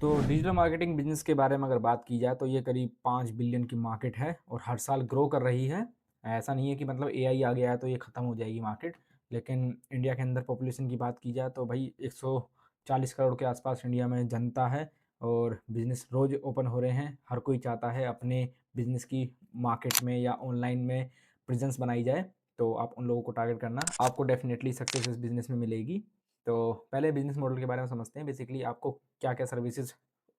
तो digital marketing business के बारे में अगर बात की जाए तो ये करीब 5 बिलियन की मार्केट है और हर साल ग्रो कर रही है। ऐसा नहीं है कि मतलब एआई आ गया है तो ये ख़त्म हो जाएगी मार्केट। लेकिन इंडिया के अंदर पॉपुलेशन की बात की जाए तो भाई 140 करोड़ के आसपास इंडिया में जनता है और बिज़नेस रोज़ ओपन हो रहे हैं। हर कोई चाहता है अपने बिज़नेस की मार्केट में या ऑनलाइन में प्रेजेंस बनाई जाए। तो आप उन लोगों को टारगेट करना, आपको डेफ़िनेटली सक्सेस इस बिज़नेस में मिलेगी। तो पहले बिज़नेस मॉडल के बारे में समझते हैं। बेसिकली आपको क्या-क्या सर्विसेज़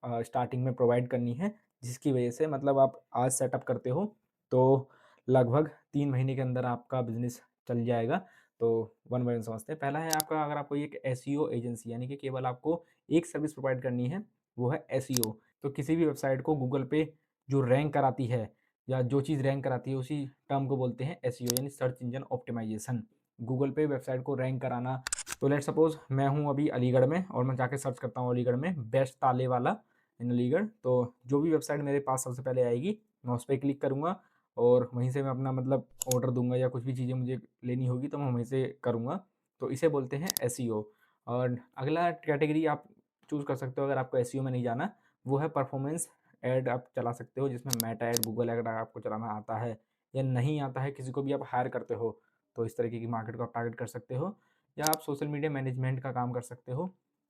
स्टार्टिंग में प्रोवाइड करनी है, जिसकी वजह से मतलब आप आज सेटअप करते हो तो लगभग 3 महीने के अंदर आपका बिज़नेस चल जाएगा। तो वन बाय वन समझते हैं। पहला है आपका, अगर आपको एक एसईओ एजेंसी यानी कि केवल आपको एक सर्विस प्रोवाइड करनी है, वो है एसईओ। तो किसी भी वेबसाइट को गूगल पे जो रैंक कराती है या जो चीज़ रैंक कराती है उसी टर्म को बोलते हैं एसईओ यानी सर्च इंजन ऑप्टिमाइज़ेशन। गूगल पे वेबसाइट को रैंक कराना। तो लेट्स सपोज़ मैं हूँ अभी अलीगढ़ में और मैं जाके सर्च करता हूँ अलीगढ़ में बेस्ट ताले वाला इन अलीगढ़। तो जो भी वेबसाइट मेरे पास सबसे पहले आएगी मैं उस पर क्लिक करूँगा और वहीं से मैं अपना मतलब ऑर्डर दूंगा या कुछ भी चीज़ें मुझे लेनी होगी तो मैं वहीं से करूँगा। तो इसे बोलते हैं एसईओ। और अगला कैटेगरी आप चूज़ कर सकते हो अगर आपको एसईओ में नहीं जाना, वो है परफॉर्मेंस ऐड आप चला सकते हो, जिसमें मेटा ऐड, गूगल ऐड आपको चलाना आता है या नहीं आता है, किसी को भी आप हायर करते हो तो इस तरीके की मार्केट को आप टारगेट कर सकते हो। या आप सोशल मीडिया मैनेजमेंट का काम कर सकते हो।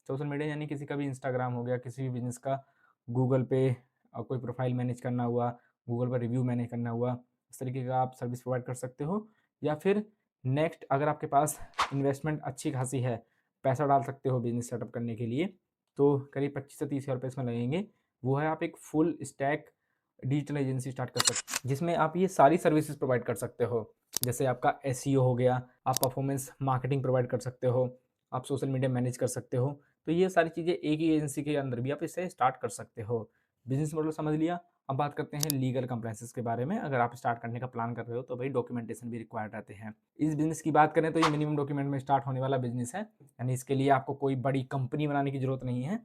सोशल मीडिया यानी किसी का भी इंस्टाग्राम हो गया, किसी भी बिज़नेस का गूगल पे कोई प्रोफाइल मैनेज करना हुआ, गूगल पर रिव्यू मैनेज करना हुआ, इस तरीके का आप सर्विस प्रोवाइड कर सकते हो। या फिर नेक्स्ट, अगर आपके पास इन्वेस्टमेंट अच्छी खासी है, पैसा डाल सकते हो बिज़नेस सेटअप करने के लिए, तो करीब 25 से 30 हज़ार रुपये इसमें लगेंगे। वो है आप एक full stack digital agency start कर सकते हैं, जिसमें आप ये सारी सर्विसेज़ प्रोवाइड कर सकते हो। जैसे आपका एसईओ हो गया, आप परफॉर्मेंस मार्केटिंग प्रोवाइड कर सकते हो, आप सोशल मीडिया मैनेज कर सकते हो। तो ये सारी चीज़ें एक ही एजेंसी के अंदर भी आप इसे स्टार्ट कर सकते हो। बिज़नेस मॉडल समझ लिया। अब बात करते हैं लीगल कंप्लायंसेस के बारे में। अगर आप स्टार्ट करने का प्लान कर रहे हो तो भाई डॉक्यूमेंटेशन भी रिक्वायर्ड रहते हैं। इस बिज़नेस की बात करें तो ये मिनिमम डॉक्यूमेंट में स्टार्ट होने वाला बिज़नेस है। यानी इसके लिए आपको कोई बड़ी कंपनी बनाने की ज़रूरत नहीं है।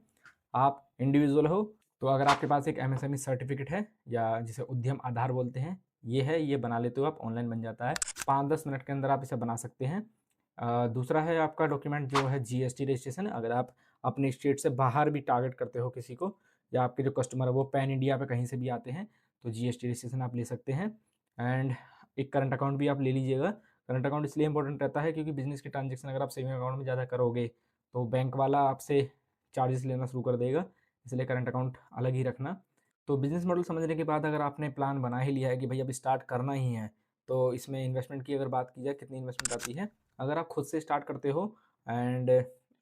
आप इंडिविजुअल हो, तो अगर आपके पास एक एमएसएमई सर्टिफिकेट है या जिसे उद्यम आधार बोलते हैं, ये है, ये बना लेते हो आप, ऑनलाइन बन जाता है। 5-10 मिनट के अंदर आप इसे बना सकते हैं। दूसरा है आपका डॉक्यूमेंट जो है जीएसटी रजिस्ट्रेशन। अगर आप अपने स्टेट से बाहर भी टारगेट करते हो किसी को, या आपके जो कस्टमर है वो पैन इंडिया पे कहीं से भी आते हैं, तो जीएसटी रजिस्ट्रेशन आप ले सकते हैं। एंड एक करंट अकाउंट भी आप ले लीजिएगा। करंट अकाउंट इसलिए इंपॉर्टेंट रहता है क्योंकि बिजनेस के ट्रांजेक्शन अगर आप सेविंग अकाउंट में ज़्यादा करोगे तो बैंक वाला आपसे चार्जेस लेना शुरू कर देगा, इसलिए करंट अकाउंट अलग ही रखना। तो बिजनेस मॉडल समझने के बाद अगर आपने प्लान बना ही लिया है कि भाई अब स्टार्ट करना ही है, तो इसमें इन्वेस्टमेंट की अगर बात की जाए कितनी इन्वेस्टमेंट आती है, अगर आप खुद से स्टार्ट करते हो एंड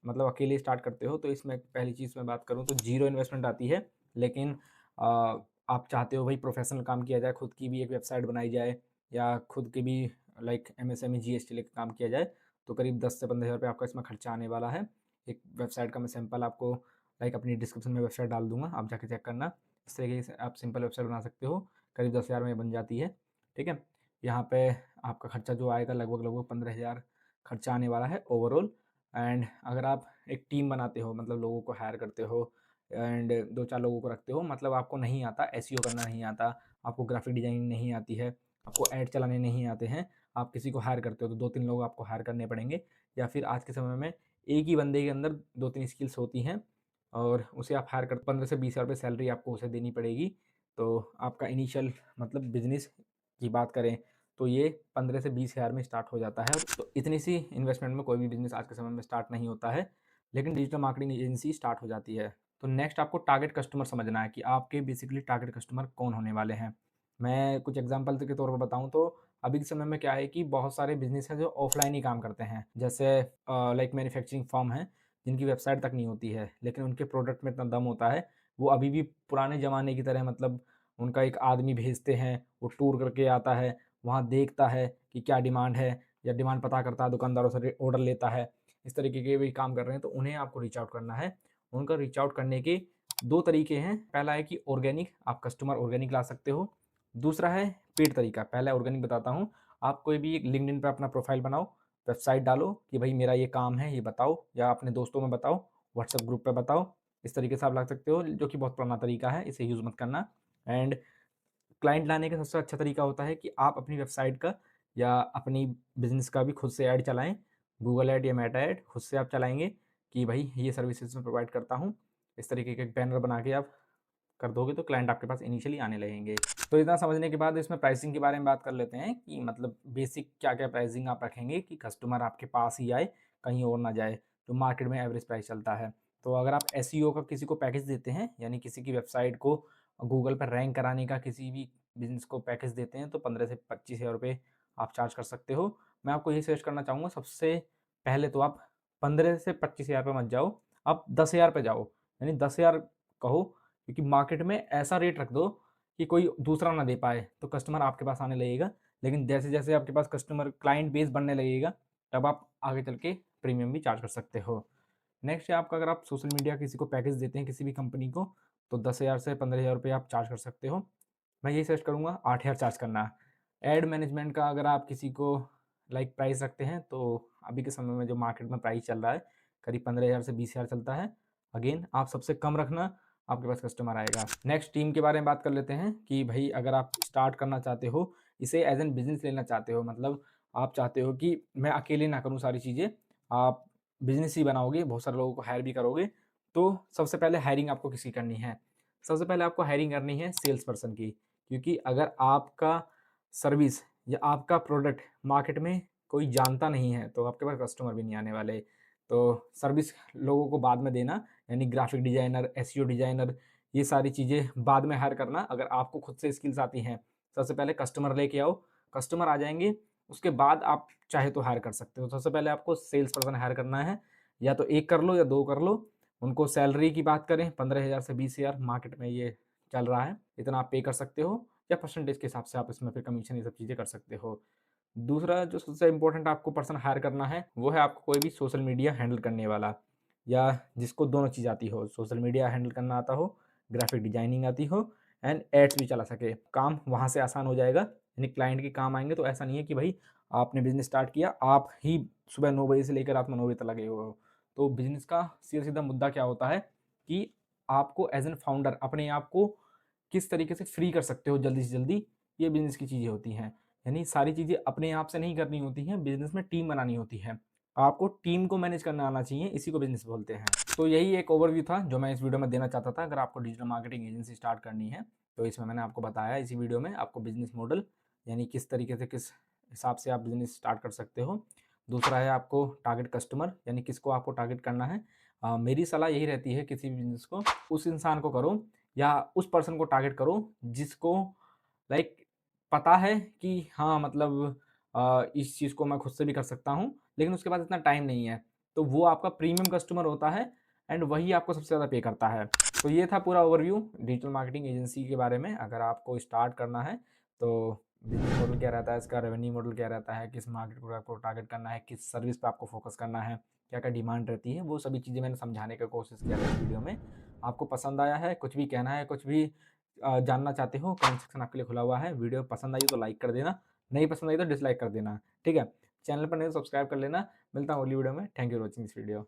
मतलब अकेले स्टार्ट करते हो, तो इसमें पहली चीज़ मैं बात करूँ तो जीरो इन्वेस्टमेंट आती है। लेकिन आप चाहते हो भाई प्रोफेशनल काम किया जाए, खुद की भी एक वेबसाइट बनाई जाए या खुद की भी लाइक एमएसएमई जीएसटी लेकर काम किया जाए, तो करीब 10 से 15 हज़ार रुपये आपका इसमें खर्चा आने वाला है। एक वेबसाइट का मैं सैंपल आपको लाइक अपनी डिस्क्रिप्शन में वेबसाइट डाल दूँगा, आप जाके चेक करना। इस तरीके से आप सिंपल वेबसाइट बना सकते हो, करीब 10,000 में बन जाती है, ठीक है। यहाँ पे आपका खर्चा जो आएगा लगभग 15,000 खर्चा आने वाला है ओवरऑल। एंड अगर आप एक टीम बनाते हो, मतलब लोगों को हायर करते हो एंड 2-4 लोगों को रखते हो, मतलब आपको नहीं आता एसईओ करना, नहीं आता आपको, ग्राफिक डिज़ाइनिंग नहीं आती है, आपको ऐड चलाने नहीं आते हैं, आप किसी को हायर करते हो तो 2-3 लोग आपको हायर करने पड़ेंगे। या फिर आज के समय में एक ही बंदे के अंदर 2-3 स्किल्स होती हैं और उसे आप हायर कर 15 से 20 हज़ार रुपये सैलरी आपको उसे देनी पड़ेगी। तो आपका इनिशियल मतलब बिज़नेस की बात करें तो ये 15 से 20 हज़ार में स्टार्ट हो जाता है। तो इतनी सी इन्वेस्टमेंट में कोई भी बिज़नेस आज के समय में स्टार्ट नहीं होता है, लेकिन डिजिटल मार्केटिंग एजेंसी स्टार्ट हो जाती है। तो नेक्स्ट आपको टारगेट कस्टमर समझना है कि आपके बेसिकली टारगेट कस्टमर कौन होने वाले हैं। मैं कुछ एग्जांपल के तौर पर बताऊँ तो अभी के समय में क्या है कि बहुत सारे बिज़नेस हैं जो ऑफ़लाइन ही काम करते हैं। जैसे लाइक मैन्युफैक्चरिंग फर्म हैं, जिनकी वेबसाइट तक नहीं होती है, लेकिन उनके प्रोडक्ट में इतना दम होता है, वो अभी भी पुराने ज़माने की तरह मतलब उनका एक आदमी भेजते हैं, वो टूर करके आता है, वहाँ देखता है कि क्या डिमांड है या डिमांड पता करता है, दुकानदारों से ऑर्डर लेता है। इस तरीके के भी काम कर रहे हैं, तो उन्हें आपको रीच आउट करना है। उनका रीच आउट करने के 2 तरीके हैं। पहला है कि ऑर्गेनिक, आप कस्टमर ऑर्गेनिक ला सकते हो। दूसरा है पेड तरीका। पहला ऑर्गेनिक बताता हूँ। आप कोई भी एक लिंक्डइन पे अपना प्रोफाइल बनाओ, वेबसाइट डालो कि भाई मेरा ये काम है, ये बताओ, या अपने दोस्तों में बताओ, व्हाट्सएप ग्रुप पे बताओ। इस तरीके से आप ला सकते हो, जो कि बहुत पुराना तरीका है, इसे यूज़ मत करना। एंड क्लाइंट लाने का सबसे अच्छा तरीका होता है कि आप अपनी वेबसाइट का या अपनी बिज़नेस का भी खुद से ऐड चलाएँ। गूगल ऐड या मेटा ऐड खुद से आप चलाएँगे कि भाई ये सर्विसेज़ मैं प्रोवाइड करता हूँ। इस तरीके के एक बैनर बना के आप कर दोगे तो क्लाइंट आपके पास इनिशियली आने लगेंगे। तो इतना समझने के बाद इसमें प्राइसिंग के बारे में बात कर लेते हैं कि मतलब बेसिक क्या-क्या प्राइसिंग आप रखेंगे कि कस्टमर आपके पास ही आए, कहीं और ना जाए, जो मार्केट में एवरेज प्राइस चलता है। तो अगर आप एसईओ का किसी को पैकेज देते हैं, यानी किसी की वेबसाइट को गूगल पर रैंक कराने का किसी भी बिज़नेस को पैकेज देते हैं, तो 15 से 25,000 रुपए आप चार्ज कर सकते हो। मैं आपको यही सजेस्ट करना चाहूँगा, सबसे पहले तो आप 15 से 25,000 पे मत जाओ, आप 10,000 पे जाओ। यानी 10,000 कहो, क्योंकि मार्केट में ऐसा रेट रख दो कि कोई दूसरा ना दे पाए, तो कस्टमर आपके पास आने लगेगा। लेकिन जैसे-जैसे आपके पास कस्टमर क्लाइंट बेस बढ़ने लगेगा, तब आप आगे चल के प्रीमियम भी चार्ज कर सकते हो। नेक्स्ट है आपका, अगर आप सोशल मीडिया किसी को पैकेज देते हैं किसी भी कंपनी को, तो 10,000 से 15,000 रुपए आप चार्ज कर सकते हो। मैं यही सजेस्ट करूँगा 8,000 चार्ज करना। एड मैनेजमेंट का अगर आप किसी को लाइक प्राइस रखते हैं, तो अभी के समय में जो मार्केट में प्राइस चल रहा है, करीब 15,000 से 20,000 चलता है। अगेन आप सबसे कम रखना, आपके पास कस्टमर आएगा। नेक्स्ट टीम के बारे में बात कर लेते हैं कि भई अगर आप स्टार्ट करना चाहते हो, इसे एज़ एन बिज़नेस लेना चाहते हो, मतलब आप चाहते हो कि मैं अकेले ना करूँ सारी चीज़ें, आप बिज़नेस ही बनाओगे, बहुत सारे लोगों को हायर भी करोगे, तो सबसे पहले हायरिंग आपको किसकी करनी है? सबसे पहले आपको हायरिंग करनी है सेल्स पर्सन की, क्योंकि अगर आपका सर्विस या आपका प्रोडक्ट मार्केट में कोई जानता नहीं है, तो आपके पास कस्टमर भी नहीं आने वाले। तो सर्विस लोगों को बाद में देना, यानी ग्राफिक डिज़ाइनर, एसईओ डिज़ाइनर, ये सारी चीज़ें बाद में हायर करना। अगर आपको खुद से स्किल्स आती हैं, सबसे पहले कस्टमर लेके आओ, कस्टमर आ जाएँगे, उसके बाद आप चाहे तो हायर कर सकते हो। सबसे पहले आपको सेल्स पर्सन हायर करना है, या तो 1 कर लो या 2 कर लो। उनको सैलरी की बात करें, 15,000 से 20,000 मार्केट में ये चल रहा है, इतना आप पे कर सकते हो, या परसेंटेज के हिसाब से आप इसमें फिर कमीशन ये सब चीज़ें कर सकते हो। दूसरा जो सबसे इम्पोर्टेंट आपको पर्सन हायर करना है, वो है आपको कोई भी सोशल मीडिया हैंडल करने वाला, या जिसको दोनों चीज़ आती हो, सोशल मीडिया हैंडल करना आता हो, ग्राफिक डिज़ाइनिंग आती हो, एंड एड्स भी चला सके। काम वहाँ से आसान हो जाएगा, यानी क्लाइंट के काम आएँगे, तो ऐसा नहीं है कि भई आपने बिज़नेस स्टार्ट किया, आप ही सुबह 9 बजे से लेकर रात में 9 बजे तक लगे हुए हो। तो बिज़नेस का सीधा-सीधा मुद्दा क्या होता है कि आपको एज़ एन फाउंडर अपने आप को किस तरीके से फ्री कर सकते हो जल्दी से जल्दी, ये बिज़नेस की चीज़ें होती हैं। यानी सारी चीज़ें अपने आप से नहीं करनी होती हैं, बिज़नेस में टीम बनानी होती है। आपको टीम को मैनेज करना आना चाहिए, इसी को बिज़नेस बोलते हैं। तो यही एक ओवरव्यू था जो मैं इस वीडियो में देना चाहता था। अगर आपको डिजिटल मार्केटिंग एजेंसी स्टार्ट करनी है, तो इसमें मैंने आपको बताया इसी वीडियो में आपको बिज़नेस मॉडल, यानी किस तरीके से किस हिसाब से आप बिज़नेस स्टार्ट कर सकते हो। दूसरा है आपको टारगेट कस्टमर, यानी किसको आपको टारगेट करना है। मेरी सलाह यही रहती है किसी भी बिज़नेस को, उस इंसान को करो या उस पर्सन को टारगेट करो जिसको लाइक पता है कि हाँ, मतलब इस चीज़ को मैं खुद से भी कर सकता हूँ, लेकिन उसके पास इतना टाइम नहीं है। तो वो आपका प्रीमियम कस्टमर होता है, एंड वही आपको सबसे ज़्यादा पे करता है। तो ये था पूरा ओवरव्यू डिजिटल मार्केटिंग एजेंसी के बारे में। अगर आपको स्टार्ट करना है, तो बिज़नेस मॉडल क्या रहता है, इसका रेवेन्यू मॉडल क्या रहता है, किस मार्केट को आपको टारगेट करना है, किस सर्विस पे आपको फ़ोकस करना है, क्या-क्या डिमांड रहती है, वो सभी चीज़ें मैंने समझाने का कोशिश किया था इस वीडियो में। आपको पसंद आया है, कुछ भी कहना है, कुछ भी जानना चाहते हो, कमेंट सेक्शन आपके लिए खुला हुआ है। वीडियो पसंद आई तो लाइक कर देना, नहीं पसंद आई तो डिसलाइक कर देना, ठीक है? चैनल पर नहीं तो सब्सक्राइब कर लेना। मिलता हूँ अगली वीडियो में। Thank you for watching this video.